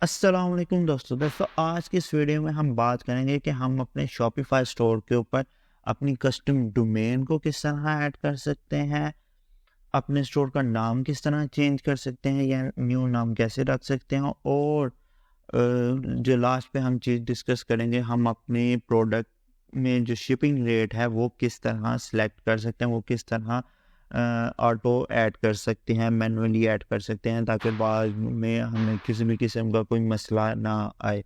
अस्सलाम वालेकुम दोस्तों आज की इस वीडियो में हम बात करेंगे कि हम अपने शॉपिफाई स्टोर के ऊपर अपनी कस्टम डोमेन को किस तरह ऐड कर सकते हैं, अपने स्टोर का नाम किस तरह चेंज कर सकते हैं या न्यू नाम कैसे रख सकते हैं और जो लास्ट पे हम चीज़ डिस्कस करेंगे, हम अपने प्रोडक्ट में जो शिपिंग रेट है वो किस तरह सेलेक्ट कर सकते हैं, वो किस तरह ऑटो ऐड कर सकते हैं, मैनुअली ऐड कर सकते हैं ताकि बाद में हमें किसी भी किस्म का कोई मसला ना आए।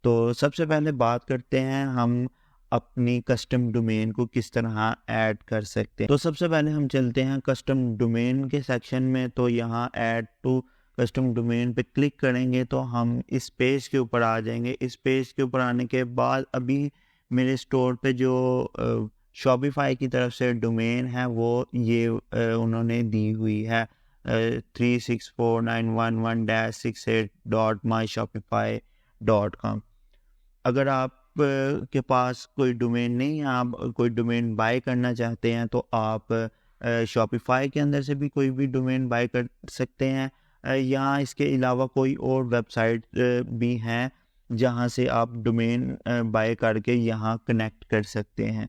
तो सबसे पहले बात करते हैं हम अपनी कस्टम डोमेन को किस तरह ऐड कर सकते हैं। तो सबसे पहले हम चलते हैं कस्टम डोमेन के सेक्शन में। तो यहाँ ऐड टू कस्टम डोमेन पे क्लिक करेंगे तो हम इस पेज के ऊपर आ जाएंगे। इस पेज के ऊपर आने के बाद अभी मेरे स्टोर पे जो शॉपिफाई की तरफ से डोमेन है वो ये उन्होंने दी हुई है 36491-68.myshopify.com। अगर आप के पास कोई डोमेन नहीं है, आप कोई डोमेन बाय करना चाहते हैं तो आप शॉपिफाई के अंदर से भी कोई भी डोमेन बाय कर सकते हैं या इसके अलावा कोई और वेबसाइट भी हैं जहां से आप डोमेन बाय करके यहाँ कनेक्ट कर सकते हैं।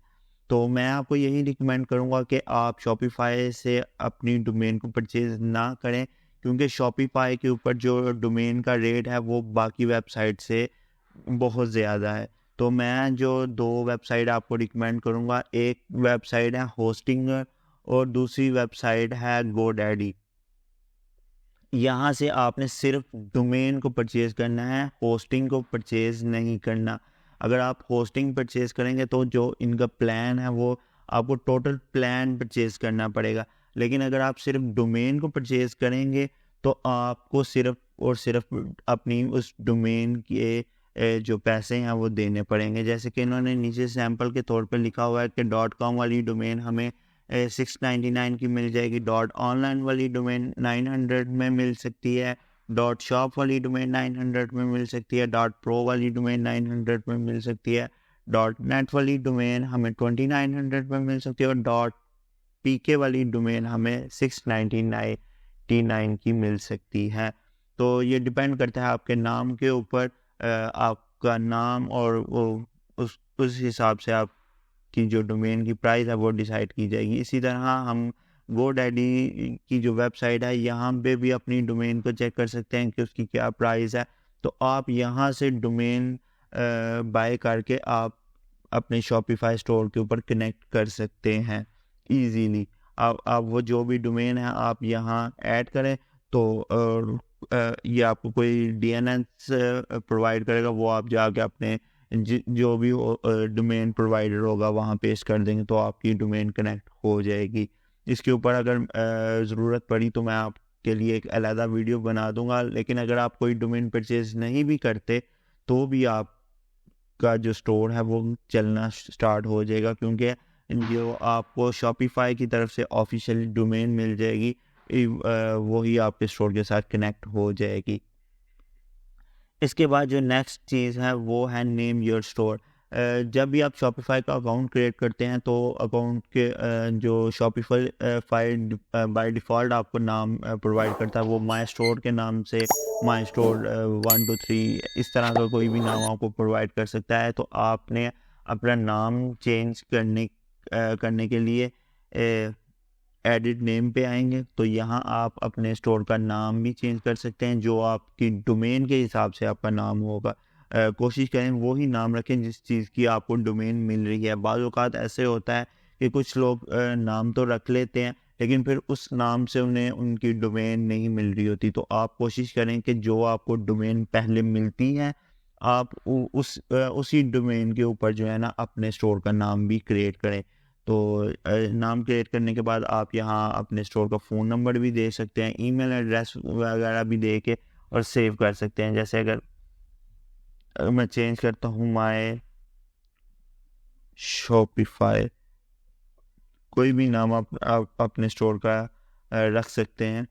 तो मैं आपको यही रिकमेंड करूँगा कि आप शॉपिफाई से अपनी डोमेन को परचेज़ ना करें, क्योंकि शॉपिफाई के ऊपर जो डोमेन का रेट है वो बाकी वेबसाइट से बहुत ज़्यादा है। तो मैं जो 2 वेबसाइट आपको रिकमेंड करूँगा, एक वेबसाइट है होस्टिंगर और दूसरी वेबसाइट है गोडैडी। यहाँ से आपने सिर्फ डोमेन को परचेज़ करना है, होस्टिंग को परचेज़ नहीं करना। अगर आप होस्टिंग परचेज़ करेंगे तो जो इनका प्लान है वो आपको टोटल प्लान परचेज़ करना पड़ेगा। लेकिन अगर आप सिर्फ डोमेन को परचेज़ करेंगे तो आपको सिर्फ और सिर्फ अपनी उस डोमेन के जो पैसे हैं वो देने पड़ेंगे। जैसे कि इन्होंने नीचे सैंपल के तौर पे लिखा हुआ है कि .com वाली डोमेन हमें 699 की मिल जाएगी, .online वाली डोमेन 900 में मिल सकती है, .shop वाली डोमेन 900 में मिल सकती है, .pro वाली डोमेन 900 में मिल सकती है, .net वाली डोमेन हमें 2900 में मिल सकती है और .pk वाली डोमेन हमें 699 की मिल सकती है। तो ये डिपेंड करता है आपके नाम के ऊपर, आपका नाम और वो उस हिसाब से आप की जो डोमेन की प्राइस है वो डिसाइड की जाएगी। इसी तरह हम गोडैडी की जो वेबसाइट है यहाँ पे भी अपनी डोमेन को चेक कर सकते हैं कि उसकी क्या प्राइस है। तो आप यहाँ से डोमेन बाय करके आप अपने शॉपिफाई स्टोर के ऊपर कनेक्ट कर सकते हैं ईजीली। आप वो जो भी डोमेन है आप यहाँ ऐड करें तो ये आपको कोई डीएनएस प्रोवाइड करेगा, वो आप जाके अपने जो भी डोमेन प्रोवाइडर होगा वहाँ पेश कर देंगे तो आपकी डोमेन कनेक्ट हो जाएगी। इसके ऊपर अगर ज़रूरत पड़ी तो मैं आपके लिए एक अलहदा वीडियो बना दूंगा। लेकिन अगर आप कोई डोमेन परचेज़ नहीं भी करते तो भी आपका जो स्टोर है वो चलना स्टार्ट हो जाएगा, क्योंकि जो आपको शॉपिफाई की तरफ से ऑफिशियल डोमेन मिल जाएगी वही आपके स्टोर के साथ कनेक्ट हो जाएगी। इसके बाद जो नेक्स्ट चीज़ है वो है नेम योर स्टोर। जब भी आप शॉपिफाई का अकाउंट क्रिएट करते हैं तो अकाउंट के जो शॉपिफाई फाइल बाय डिफ़ॉल्ट आपको नाम प्रोवाइड करता है, वो माय स्टोर के नाम से माय स्टोर 1 2 3 इस तरह का कोई भी नाम आपको प्रोवाइड कर सकता है। तो आपने अपना नाम चेंज करने के लिए एडिट नेम पे आएंगे तो यहाँ आप अपने स्टोर का नाम भी चेंज कर सकते हैं, जो आपकी डोमेन के हिसाब से आपका नाम होगा। कोशिश करें वही नाम रखें जिस चीज़ की आपको डोमेन मिल रही है। बाज़ औक़ात ऐसे होता है कि कुछ लोग नाम तो रख लेते हैं लेकिन फिर उस नाम से उन्हें उनकी डोमेन नहीं मिल रही होती। तो आप कोशिश करें कि जो आपको डोमेन पहले मिलती है आप उसी डोमेन के ऊपर जो है ना अपने स्टोर का नाम भी क्रिएट करें। तो नाम क्रिएट करने के बाद आप यहाँ अपने स्टोर का फ़ोन नंबर भी दे सकते हैं, ईमेल एड्रेस वगैरह भी दे के और सेव कर सकते हैं। जैसे अगर मैं चेंज करता हूँ माय शॉपिफाई, कोई भी नाम आप अपने स्टोर का रख सकते हैं।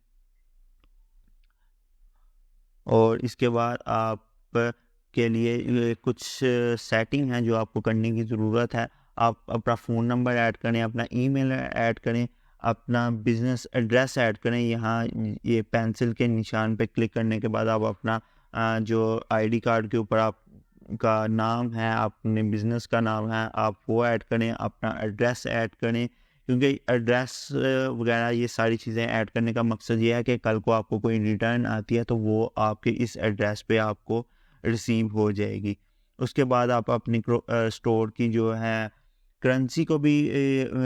और इसके बाद आप के लिए कुछ सेटिंग है जो आपको करने की ज़रूरत है। आप अपना फ़ोन नंबर ऐड करें, अपना ईमेल ऐड करें, अपना बिज़नेस एड्रेस ऐड करें। यहाँ ये पेंसिल के निशान पे क्लिक करने के बाद आप अपना जो आईडी कार्ड के ऊपर आपका नाम है, अपने बिज़नेस का नाम है, आप वो ऐड करें, अपना एड्रेस ऐड करें, क्योंकि एड्रेस वगैरह ये सारी चीज़ें ऐड करने का मकसद ये है कि कल को आपको कोई रिटर्न आती है तो वो आपके इस एड्रेस पे आपको रिसीव हो जाएगी। उसके बाद आप अपनी स्टोर की जो है करेंसी को भी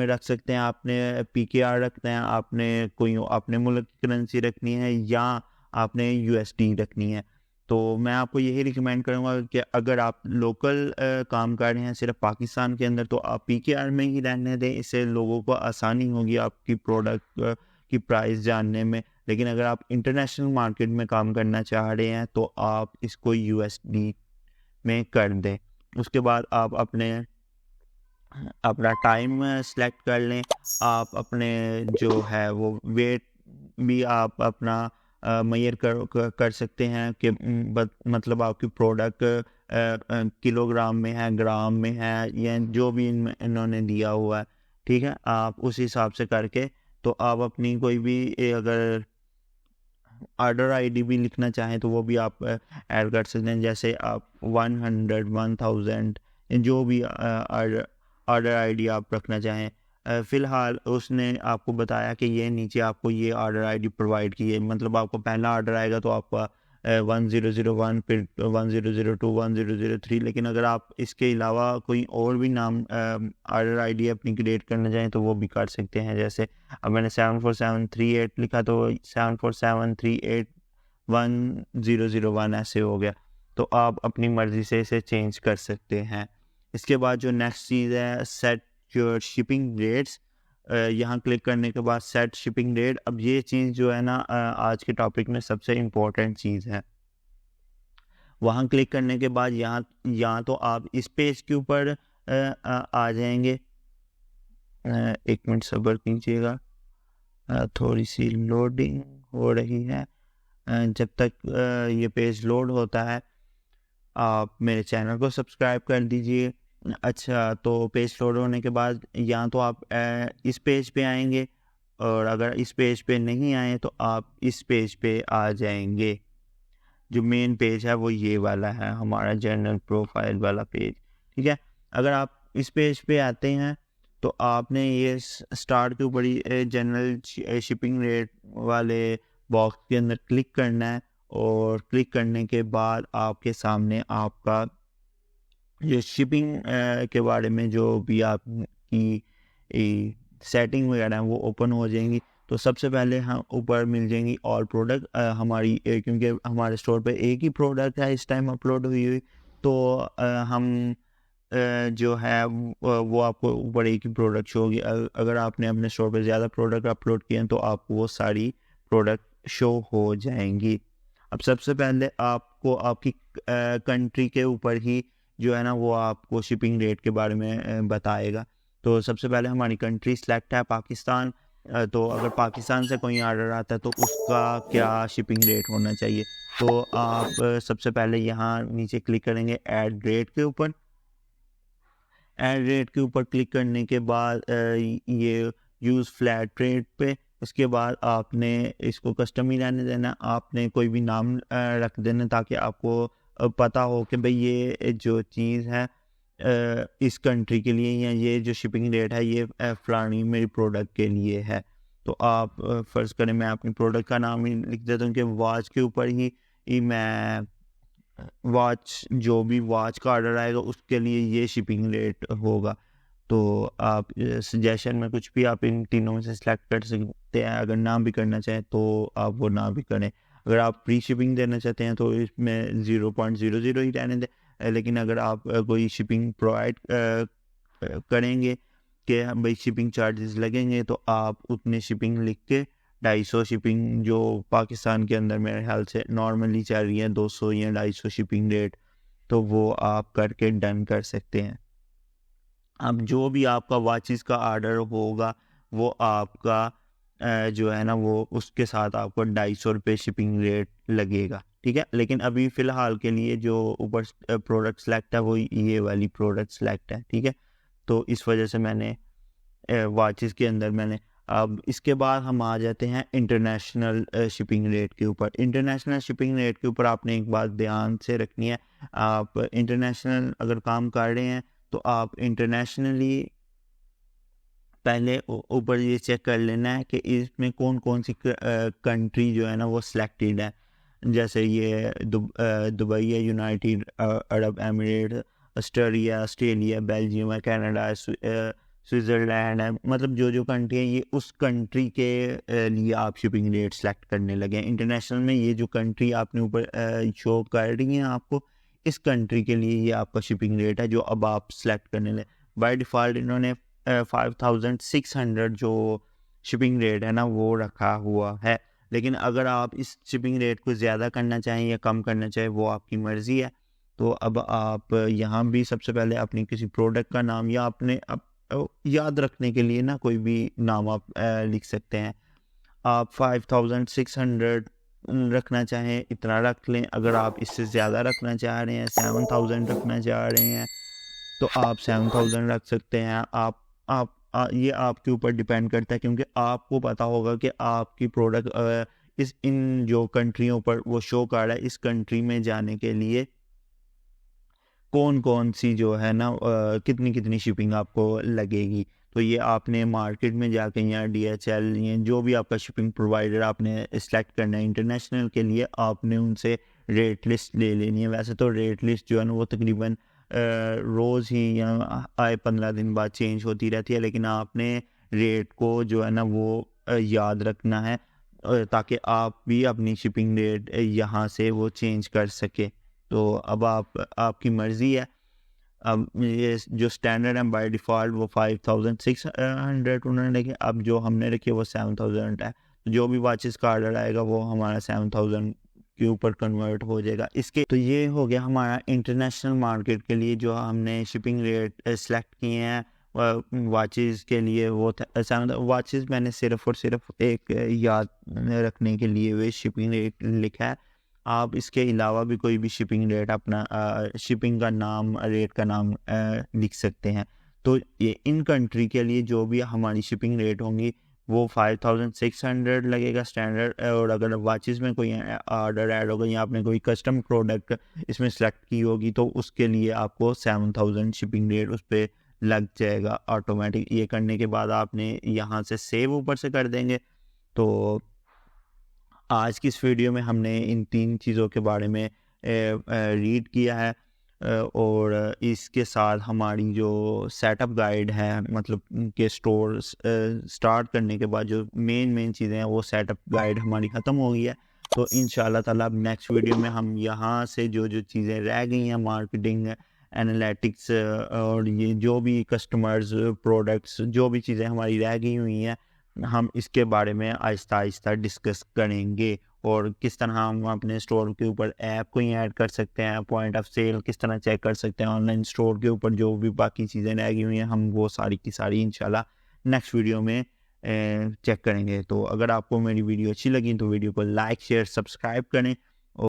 रख सकते हैं। आपने पीकेआर रखना है, आपने कोई अपने मुल्क की करेंसी रखनी है या आपने यूएसडी रखनी है। तो मैं आपको यही रिकमेंड करूँगा कि अगर आप लोकल काम कर रहे हैं सिर्फ पाकिस्तान के अंदर तो आप पीकेआर में ही रहने दें। इससे लोगों को आसानी होगी आपकी प्रोडक्ट की प्राइस जानने में। लेकिन अगर आप इंटरनेशनल मार्केट में काम करना चाह रहे हैं तो आप इसको यूएसडी में कर दें। उसके बाद आप अपना टाइम सेलेक्ट कर लें। आप अपने जो है वो वेट भी आप अपना मेजर कर सकते हैं कि मतलब आपकी प्रोडक्ट किलोग्राम में है, ग्राम में है, या जो भी इन्होंने दिया हुआ है, ठीक है। आप उस हिसाब से करके तो आप अपनी कोई भी अगर ऑर्डर आईडी भी लिखना चाहें तो वो भी आप ऐड कर सकते हैं। जैसे आप 100, 1000 जो भी ऑर्डर आईडी आप रखना चाहें। फ़िलहाल उसने आपको बताया कि ये नीचे आपको ये ऑर्डर आईडी प्रोवाइड की है। मतलब आपको पहला ऑर्डर आएगा तो आपका 1001, फिर 1002, 1003। लेकिन अगर आप इसके अलावा कोई और भी नाम ऑर्डर आईडी अपनी क्रिएट करना चाहें तो वो भी कर सकते हैं। जैसे अब मैंने 74738 लिखा तो 747381001 ऐसे हो गया। तो आप अपनी मर्ज़ी से इसे चेंज कर सकते हैं। इसके बाद जो नेक्स्ट चीज़ है, सेट योर शिपिंग रेट्स। यहाँ क्लिक करने के बाद सेट शिपिंग रेट। अब ये चीज़ जो है ना आज के टॉपिक में सबसे इम्पोर्टेंट चीज़ है। वहाँ क्लिक करने के बाद यहाँ तो आप इस पेज के ऊपर आ जाएंगे। एक मिनट सब्र कीजिएगा, थोड़ी सी लोडिंग हो रही है। जब तक ये पेज लोड होता है आप मेरे चैनल को सब्सक्राइब कर दीजिए। अच्छा, तो पेज लोड होने के बाद यहाँ तो आप इस पेज पे आएंगे, और अगर इस पेज पे नहीं आए तो आप इस पेज पे आ जाएंगे। जो मेन पेज है वो ये वाला है, हमारा जनरल प्रोफाइल वाला पेज, ठीक है। अगर आप इस पेज पे आते हैं तो आपने ये स्टार्ट के ऊपर जनरल शिपिंग रेट वाले बॉक्स के अंदर क्लिक करना है, और क्लिक करने के बाद आपके सामने आपका ये शिपिंग के बारे में जो भी आपकी सेटिंग वगैरह है वो ओपन हो जाएंगी। तो सबसे पहले हम ऊपर मिल जाएंगी ऑल प्रोडक्ट हमारी, क्योंकि हमारे स्टोर पे एक ही प्रोडक्ट है इस टाइम अपलोड हुई तो हम जो है वो आपको ऊपर एक ही प्रोडक्ट शो होगी। अगर आपने अपने स्टोर पे ज़्यादा प्रोडक्ट अपलोड किए हैं तो आपको वो सारी प्रोडक्ट शो हो जाएंगी। अब सबसे पहले आपको आपकी कंट्री के ऊपर ही जो है ना वो आपको शिपिंग रेट के बारे में बताएगा। तो सबसे पहले हमारी कंट्री सेलेक्ट है पाकिस्तान। तो अगर पाकिस्तान से कोई ऑर्डर आता है तो उसका क्या शिपिंग रेट होना चाहिए। तो आप सबसे पहले यहाँ नीचे क्लिक करेंगे ऐड रेट के ऊपर। ऐड रेट के ऊपर क्लिक करने के बाद ये यूज़ फ्लैट रेट पे, उसके बाद आपने इसको कस्टम ही रहने देना। आपने कोई भी नाम रख देना ताकि आपको पता हो कि भाई ये जो चीज़ है इस कंट्री के लिए, या ये जो शिपिंग रेट है ये फलानी मेरी प्रोडक्ट के लिए है। तो आप फ़र्ज़ करें मैं अपनी प्रोडक्ट का नाम ही लिख देता हूँ कि वॉच के ऊपर ही मैं वॉच, जो भी वॉच का ऑर्डर आएगा उसके लिए ये शिपिंग रेट होगा। तो आप सजेशन में कुछ भी आप इन तीनों में से सिलेक्ट कर सकते हैं। अगर ना भी करना चाहें तो आप वो ना भी करें। अगर आप फ्री शिपिंग देना चाहते हैं तो इसमें 0.00 ही रहने दें। लेकिन अगर आप कोई शिपिंग प्रोवाइड करेंगे कि भाई शिपिंग चार्जेस लगेंगे तो आप उतने शिपिंग लिख के 250 शिपिंग जो पाकिस्तान के अंदर मेरे ख्याल से नॉर्मली चल रही है 200 या 250 शिपिंग रेट, तो वो आप करके डन कर सकते हैं। अब जो भी आपका वॉचेस का ऑर्डर होगा वो आपका जो है ना वो उसके साथ आपको 250 रुपये शिपिंग रेट लगेगा, ठीक है। लेकिन अभी फ़िलहाल के लिए जो ऊपर प्रोडक्ट सेलेक्ट है वो ये वाली प्रोडक्ट सेलेक्ट है, ठीक है। तो इस वजह से मैंने वॉचेस के अंदर मैंने। अब इसके बाद हम आ जाते हैं इंटरनेशनल शिपिंग रेट के ऊपर। इंटरनेशनल शिपिंग रेट के ऊपर आपने एक बात ध्यान से रखनी है, आप इंटरनेशनल अगर काम कर रहे हैं तो आप इंटरनेशनली पहले ऊपर ये चेक कर लेना है कि इसमें कौन कौन सी कंट्री जो है ना वो सिलेक्टेड है। जैसे ये दुबई है, United Arab emirate, Australia, Belgium है, कनाडा है, स्विट्ज़रलैंड है, मतलब जो कंट्री है ये उस कंट्री के लिए आप शिपिंग रेट सेलेक्ट करने लगे। इंटरनेशनल में ये जो कंट्री आपने ऊपर शो कर रही है आपको, इस कंट्री के लिए ये आपका शिपिंग रेट है जो अब आप सेलेक्ट करने लगे। बाय डिफ़ॉल्ट इन्होंने 5600 जो शिपिंग रेट है ना वो रखा हुआ है, लेकिन अगर आप इस शिपिंग रेट को ज़्यादा करना चाहें या कम करना चाहें वो आपकी मर्ज़ी है। तो अब आप यहाँ भी सबसे पहले अपनी किसी प्रोडक्ट का नाम या अपने याद रखने के लिए ना कोई भी नाम आप लिख सकते हैं। आप 5600 रखना चाहें इतना रख लें, अगर आप इससे ज़्यादा रखना चाह रहे हैं, 7000 रखना चाह रहे हैं तो आप 7000 रख सकते हैं। ये आपके ऊपर डिपेंड करता है, क्योंकि आपको पता होगा कि आपकी प्रोडक्ट इन जो कंट्रियों पर वो शो कर रहा है, इस कंट्री में जाने के लिए कौन कौन सी जो है ना कितनी कितनी शिपिंग आपको लगेगी। तो ये आपने मार्केट में जाके या DHL या जो भी आपका शिपिंग प्रोवाइडर आपने सेलेक्ट करना है इंटरनेशनल के लिए, आपने उनसे रेट लिस्ट ले लेनी है। वैसे तो रेट लिस्ट जो है ना वो तकरीबन रोज़ ही या आए 15 दिन बाद चेंज होती रहती है, लेकिन आपने रेट को जो है ना वो याद रखना है ताकि आप भी अपनी शिपिंग रेट यहाँ से वो चेंज कर सके। तो अब आपकी मर्ज़ी है। अब ये जो स्टैंडर्ड है बाय डिफ़ॉल्ट वो 5600 उन्होंने रखे, अब जो हमने रखी है वो 7000 है। जो भी वॉचेस का ऑर्डर आएगा वो हमारा 7000 के ऊपर कन्वर्ट हो जाएगा। इसके तो ये हो गया हमारा इंटरनेशनल मार्केट के लिए जो हमने शिपिंग रेट सेलेक्ट किए हैं वॉचेस के लिए। वो वॉचेस मैंने सिर्फ और सिर्फ एक याद रखने के लिए वे शिपिंग रेट लिखा है। आप इसके अलावा भी कोई भी शिपिंग रेट अपना शिपिंग का नाम, रेट का नाम लिख सकते हैं। तो ये इन कंट्री के लिए जो भी हमारी शिपिंग रेट होंगी वो 5600 लगेगा स्टैंडर्ड। और अगर वॉचेस में कोई ऑर्डर ऐड होगा या आपने कोई कस्टम प्रोडक्ट इसमें सेलेक्ट की होगी तो उसके लिए आपको 7000 शिपिंग रेट उस पर लग जाएगा ऑटोमेटिक। ये करने के बाद आपने यहाँ से सेव ऊपर से कर देंगे। तो आज की इस वीडियो में हमने इन 3 चीज़ों के बारे में रीड किया है और इसके साथ हमारी जो सेटअप गाइड है, मतलब के स्टोर स्टार्ट करने के बाद जो मेन चीज़ें हैं वो सेटअप गाइड हमारी ख़त्म हो गई है। तो इंशाल्लाह ताला अब नेक्स्ट वीडियो में हम यहाँ से जो चीज़ें रह गई हैं, मार्केटिंग, एनालिटिक्स और ये जो भी कस्टमर्स, प्रोडक्ट्स, जो भी चीज़ें हमारी रह गई हुई हैं, हम इसके बारे में आहिस्ता आहिस्ता डिस्कस करेंगे। और किस तरह हम अपने स्टोर के ऊपर ऐप को ही ऐड कर सकते हैं, पॉइंट ऑफ सेल किस तरह चेक कर सकते हैं, ऑनलाइन स्टोर के ऊपर जो भी बाकी चीज़ें रह गई हुई हैं हम वो सारी की सारी इंशाल्लाह नेक्स्ट वीडियो में चेक करेंगे। तो अगर आपको मेरी वीडियो अच्छी लगी तो वीडियो को लाइक, शेयर, सब्सक्राइब करें